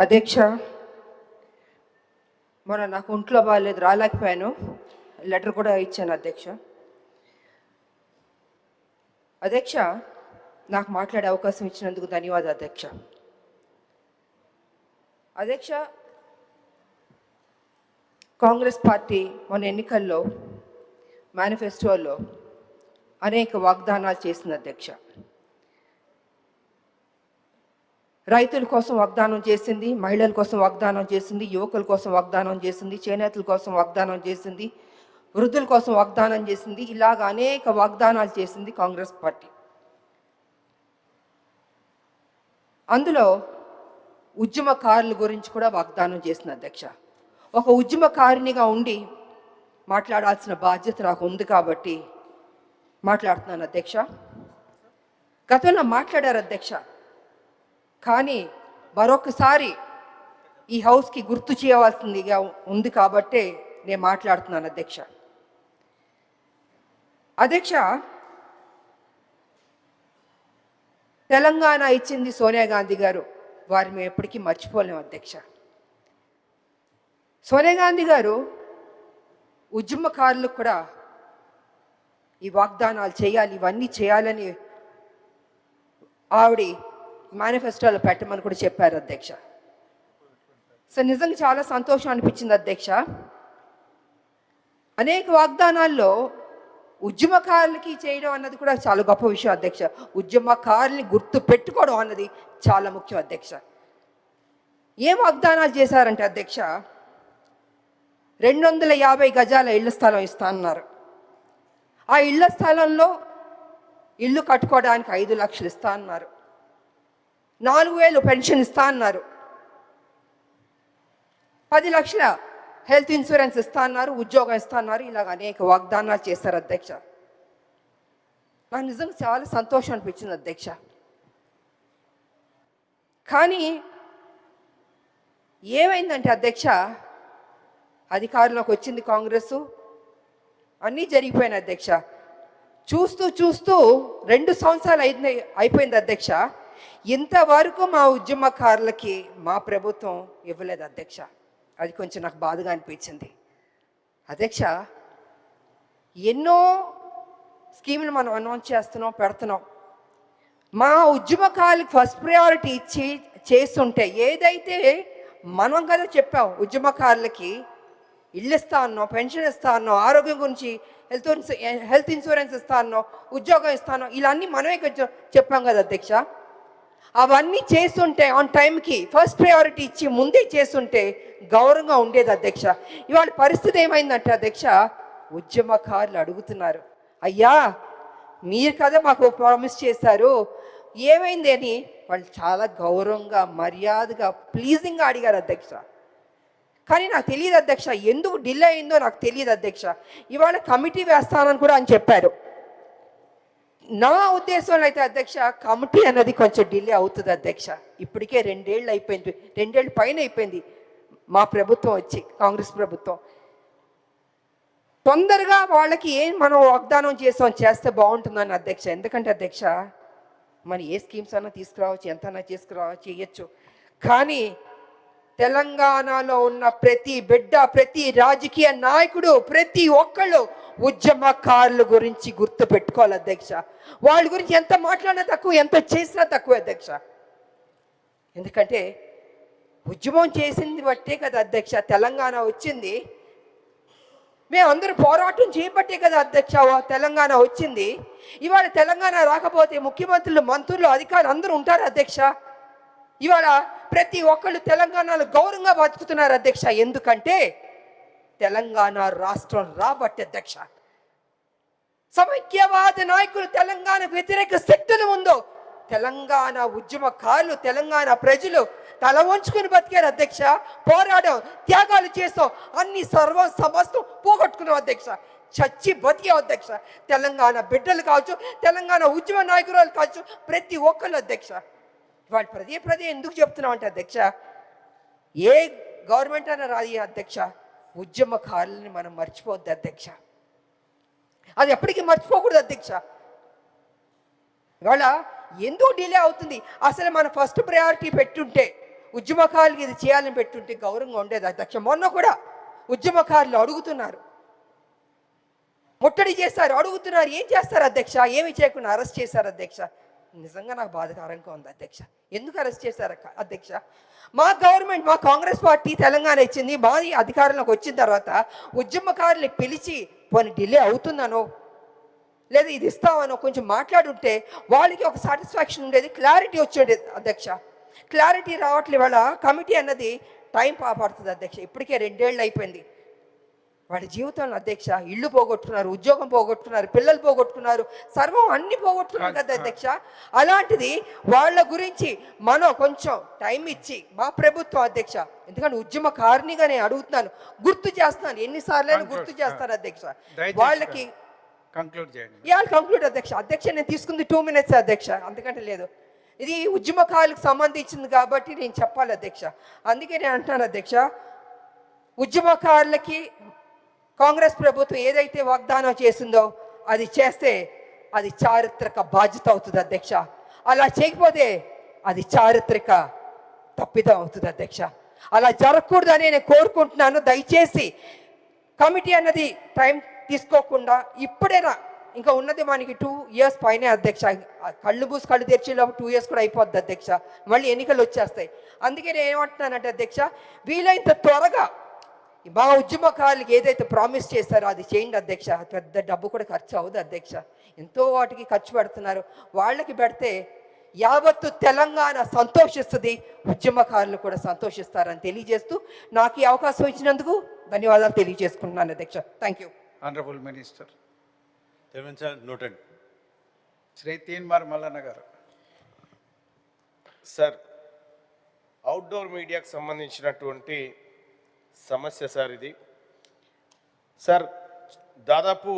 అధ్యక్ష, మొన్న నాకు ఒంట్లో బాగాలేదు, రాలేకపోయాను. లెటర్ కూడా ఇచ్చాను అధ్యక్ష. అధ్యక్ష, నాకు మాట్లాడే అవకాశం ఇచ్చినందుకు ధన్యవాదాలు అధ్యక్ష. అధ్యక్ష, కాంగ్రెస్ పార్టీ మొన్న ఎన్నికల్లో మేనిఫెస్టోలో అనేక వాగ్దానాలు చేసింది అధ్యక్ష. రైతుల కోసం వాగ్దానం చేసింది, మహిళల కోసం వాగ్దానం చేసింది, యువకుల కోసం వాగ్దానం చేసింది, చేనేతల కోసం వాగ్దానం చేసింది, వృద్ధుల కోసం వాగ్దానం చేసింది. ఇలాగ అనేక వాగ్దానాలు చేసింది కాంగ్రెస్ పార్టీ. అందులో ఉద్యమకారుల గురించి కూడా వాగ్దానం చేసింది అధ్యక్ష. ఒక ఉద్యమకారినిగా ఉండి మాట్లాడాల్సిన బాధ్యత నాకు ఉంది కాబట్టి మాట్లాడుతున్నాను అధ్యక్ష. గతంలో మాట్లాడారు అధ్యక్ష, కానీ మరొకసారి ఈ హౌస్కి గుర్తు చేయవలసిందిగా ఉంది కాబట్టే నేను మాట్లాడుతున్నాను అధ్యక్ష. అధ్యక్ష, తెలంగాణ ఇచ్చింది సోనియా గాంధీ గారు, వారిని మేము ఎప్పటికీ మర్చిపోలేము అధ్యక్ష. సోనియా గాంధీ గారు ఉద్యమకారులకు కూడా ఈ వాగ్దానాలు చేయాలి, ఇవన్నీ చేయాలని ఆవిడ మేనిఫెస్టోలో పెట్టమని కూడా చెప్పారు అధ్యక్ష. సో నిజంగా చాలా సంతోషం అనిపించింది అధ్యక్ష. అనేక వాగ్దానాల్లో ఉద్యమకారులకి చేయడం అన్నది కూడా చాలా గొప్ప విషయం అధ్యక్ష. ఉద్యమకారుల్ని గుర్తు పెట్టుకోవడం అన్నది చాలా ముఖ్యం అధ్యక్ష. ఏం వాగ్దానాలు చేశారంటే అధ్యక్ష, 250 గజాల ఇళ్ల స్థలం ఇస్తా అన్నారు. ఆ ఇళ్ల స్థలంలో ఇల్లు కట్టుకోవడానికి 5 లక్షలు ఇస్తా అన్నారు. 4,000 పెన్షన్ ఇస్తా అన్నారు. 10 లక్షల హెల్త్ ఇన్సూరెన్స్ ఇస్తా అన్నారు, ఉద్యోగం ఇస్తా అన్నారు. ఇలాగ అనేక వాగ్దానాలు చేశారు అధ్యక్ష. నాకు నిజంగా చాలా సంతోషం అనిపించింది అధ్యక్ష. కానీ ఏమైందంటే అధ్యక్ష, అధికారంలోకి వచ్చింది కాంగ్రెస్, అన్నీ జరిగిపోయినాయి అధ్యక్ష. చూస్తూ చూస్తూ 2 సంవత్సరాలు అయిపోయింది అధ్యక్ష. ఇంతవరకు మా ఉద్యమకారులకి మా ప్రభుత్వం ఇవ్వలేదు అధ్యక్ష. అది కొంచెం నాకు బాధగా అనిపించింది అధ్యక్ష. ఎన్నో స్కీములు మనం అనౌన్స్ చేస్తున్నాం, పెడుతున్నాం. మా ఉద్యమకారులకు ఫస్ట్ ప్రయారిటీ ఇచ్చి చేస్తుంటే, ఏదైతే మనం కదా చెప్పాం ఉద్యమకారులకి ఇల్లు ఇస్తా అన్నాం, పెన్షన్ ఇస్తా అన్నాం, ఆరోగ్యం గురించి హెల్త్ ఇన్సూరెన్స్ ఇస్తా అన్నాం, ఉద్యోగం ఇస్తా అన్నాం, ఇలా అన్నీ మనమే చెప్పాం కదా అధ్యక్ష. అవన్నీ చేస్తుంటే ఆన్ టైంకి ఫస్ట్ ప్రయారిటీ ఇచ్చి ముందే చేస్తుంటే గౌరవంగా ఉండేది అధ్యక్ష. ఇవాళ పరిస్థితి ఏమైందంటే అధ్యక్ష, ఉద్యమకారులు అడుగుతున్నారు, అయ్యా మీరు కదా మాకు ప్రామిస్ చేశారు, ఏమైంది అని వాళ్ళు చాలా గౌరవంగా మర్యాదగా ప్లీజింగ్గా అడిగారు అధ్యక్ష. కానీ నాకు తెలియదు అధ్యక్ష, ఎందుకు డిలే అయిందో నాకు తెలియదు అధ్యక్ష. ఇవాళ కమిటీ వేస్తానని కూడా అని చెప్పారు. నా ఉద్దేశంలో అయితే అధ్యక్ష, కమిటీ అన్నది కొంచెం డిలే అవుతుంది అధ్యక్ష. ఇప్పటికే 2 ఏళ్ళు అయిపోయింది, 2 ఏళ్ళు పైన అయిపోయింది మా ప్రభుత్వం వచ్చి, కాంగ్రెస్ ప్రభుత్వం. తొందరగా వాళ్ళకి ఏం మనం వాగ్దానం చేస్తే బాగుంటుందని అధ్యక్ష. ఎందుకంటే అధ్యక్ష, మనం ఏ స్కీమ్స్ అన్నా తీసుకురావచ్చు, ఎంత అన్నా తీసుకురావచ్చు, చేయొచ్చు. కానీ తెలంగాణలో ఉన్న ప్రతి బిడ్డ, ప్రతి రాజకీయ నాయకుడు, ప్రతి ఒక్కళ్ళు ఉద్యమకారుల గురించి గుర్తు పెట్టుకోవాలి అధ్యక్ష. వాళ్ళ గురించి ఎంత మాట్లాడినా తక్కువ, ఎంత చేసినా తక్కువ అధ్యక్ష. ఎందుకంటే ఉద్యమం చేసింది బట్టే కదా అధ్యక్ష తెలంగాణ వచ్చింది. మేమందరూ పోరాటం చేయబట్టే కదా అధ్యక్ష తెలంగాణ వచ్చింది. ఇవాళ తెలంగాణ రాకపోతే ముఖ్యమంత్రులు, మంత్రులు, అధికారులు అందరూ ఉంటారు అధ్యక్ష. ఇవాళ ప్రతి ఒక్కళ్ళు తెలంగాణలో గౌరవంగా బతుకుతున్నారు అధ్యక్ష. ఎందుకంటే తెలంగాణ రాష్ట్రం రాబట్టి అధ్యక్ష. సమైక్యవాద నాయకులు, తెలంగాణ వ్యతిరేక శక్తులు ఉందో తెలంగాణ ఉద్యమకారులు, తెలంగాణ ప్రజలు తల వంచుకుని బతికారు అధ్యక్ష. పోరాటం, త్యాగాలు చేస్తాం, అన్ని సమస్తం పోగొట్టుకున్నాం అధ్యక్ష. చచ్చి బతికే అధ్యక్ష. తెలంగాణ బిడ్డలు కావచ్చు, తెలంగాణ ఉద్యమ నాయకురాలు కావచ్చు, ప్రతి ఒక్కళ్ళు అధ్యక్ష. వాళ్ళు పదే ఎందుకు చెప్తున్నాం అంటే అధ్యక్ష, ఏ గవర్నమెంట్ అయినా రాది అధ్యక్ష, ఉద్యమకారులని మనం మర్చిపోవద్దు అధ్యక్ష. అది ఎప్పటికీ మర్చిపోకూడదు అధ్యక్ష. ఇవాళ ఎందుకు డిలే అవుతుంది? అసలు మన ఫస్ట్ ప్రయారిటీ పెట్టుంటే ఉద్యమకారులకి ఇది చేయాలని పెట్టుంటే గౌరవంగా ఉండేది అధ్యక్ష. మొన్న కూడా ఉద్యమకారులు అడుగుతున్నారు, ముట్టడి చేస్తారు, అడుగుతున్నారు. ఏం చేస్తారు అధ్యక్ష? ఏమి చేయకుండా అరెస్ట్ చేశారు అధ్యక్ష. నిజంగా నాకు బాధాకరంగా ఉంది అధ్యక్ష. ఎందుకు అరెస్ట్ చేశారు అధ్యక్ష? మా గవర్నమెంట్, మా కాంగ్రెస్ పార్టీ తెలంగాణ ఇచ్చింది, మాది అధికారంలోకి వచ్చిన తర్వాత ఉద్యమకారులు పిలిచి పోనీ డిలే అవుతుందనో లేదా ఇది ఇస్తామనో కొంచెం మాట్లాడుంటే వాళ్ళకి ఒక సాటిస్ఫాక్షన్ ఉండేది, క్లారిటీ వచ్చేది అధ్యక్ష. క్లారిటీ రావట్లేదు. వాళ్ళ కమిటీ అన్నది టైం పడుతుంది అధ్యక్ష. ఇప్పటికే 2 ఏళ్ళు అయిపోయింది వాళ్ళ జీవితంలో అధ్యక్ష. ఇల్లు పోగొట్టుకున్నారు, ఉద్యోగం పోగొట్టుకున్నారు, పిల్లలు పోగొట్టుకున్నారు, సర్వం అన్ని పోగొట్టుకున్నారు కదా అధ్యక్ష. అలాంటిది వాళ్ళ గురించి మనం కొంచెం టైం ఇచ్చి మా ప్రభుత్వం అధ్యక్ష, ఎందుకంటే ఉద్యమకారినిగా నేను అడుగుతున్నాను, గుర్తు చేస్తున్నాను, ఎన్నిసార్లు గుర్తు చేస్తాను అధ్యక్ష. వాళ్ళకి కంక్లూడ్ అధ్యక్ష. అధ్యక్ష నేను తీసుకుంది 2 minutes అధ్యక్ష, అందుకంటే లేదు. ఇది ఉద్యమకారులకు సంబంధించింది కాబట్టి నేను చెప్పాలి అధ్యక్ష. అందుకే నేను అంటున్నాను అధ్యక్ష, ఉద్యమకారులకి కాంగ్రెస్ ప్రభుత్వం ఏదైతే వాగ్దానం చేసిందో అది చేస్తే అది చారిత్రక బాధ్యత అవుతుంది అధ్యక్ష. అలా చేయకపోతే అది చారిత్రక తప్పిదం అవుతుంది అధ్యక్ష. అలా జరగకూడదని నేను కోరుకుంటున్నాను. దయచేసి కమిటీ అన్నది టైం తీసుకోకుండా ఇప్పుడైనా, ఇంకా ఉన్నది మనకి 2 years పైనే అధ్యక్ష. కళ్ళు మూసి కళ్ళు తెరిచేలోపు 2 years కూడా అయిపోద్ది అధ్యక్ష. మళ్ళీ ఎన్నికలు వచ్చేస్తాయి. అందుకే నేను ఏమంటున్నానంటే అధ్యక్ష, వీలైనంత త్వరగా మా ఉద్యమకారులకి ఏదైతే ప్రామిస్ చేస్తారో అది చేయండి అధ్యక్ష. పెద్ద డబ్బు కూడా ఖర్చు అవ్వదు అధ్యక్ష. ఎంతో వాటికి ఖర్చు పెడుతున్నారు. వాళ్ళకి పెడితే యావత్తు తెలంగాణ సంతోషిస్తుంది, ఉద్యమకారులు కూడా సంతోషిస్తారని తెలియజేస్తూ నాకు ఈ అవకాశం ఇచ్చినందుకు ధన్యవాదాలు తెలియజేసుకుంటున్నాను అధ్యక్ష. Thank you. Honourable minister noted Shri Teenmar Mallanna గారు. సార్, అవుట్డోర్ మీడియాకు సంబంధించినటువంటి సమస్య సార్ ఇది. సార్, దాదాపు